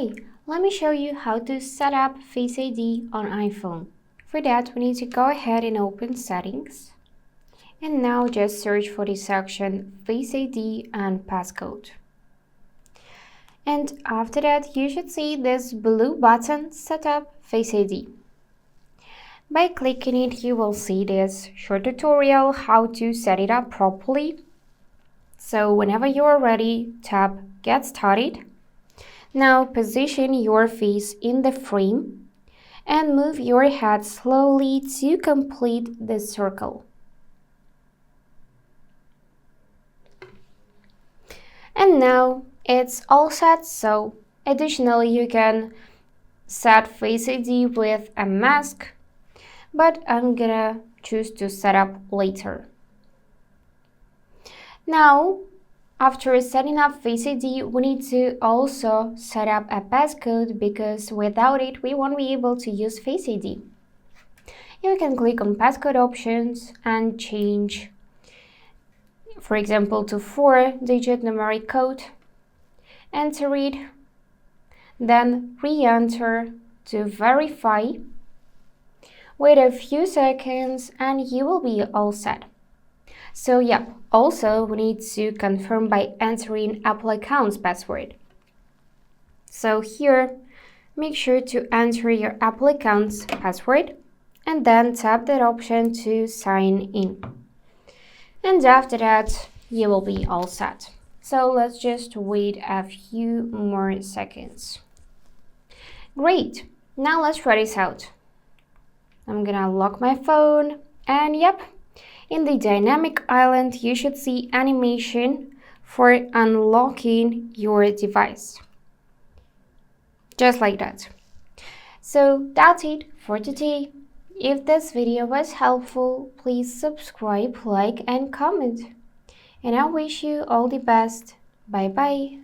Hi, let me show you how to set up Face ID on iPhone. For that, we need to go ahead and open Settings. And now just search for the section Face ID and Passcode. And after that, you should see this blue button, Set up Face ID. By clicking it, you will see this short tutorial how to set it up properly. So whenever you are ready, tap Get Started. Now position your face in the frame and move your head slowly to complete the circle. And now it's all set, so additionally you can set Face ID with a mask, but I'm gonna choose to set up later. Now, after setting up Face ID, we need to also set up a passcode because without it, we won't be able to use Face ID. You can click on passcode options and change, for example, to 4-digit numeric code. Enter it, then re-enter to verify. Wait a few seconds and you will be all set. So yeah, also we need to confirm by entering Apple account's password. So here, make sure to enter your Apple account's password and then tap that option to sign in. And after that, you will be all set. So let's just wait a few more seconds. Great, now let's try this out. I'm gonna lock my phone and yep, in the dynamic island, you should see animation for unlocking your device. Just like that. So that's it for today. If this video was helpful, please subscribe, like, and comment. And I wish you all the best. Bye bye.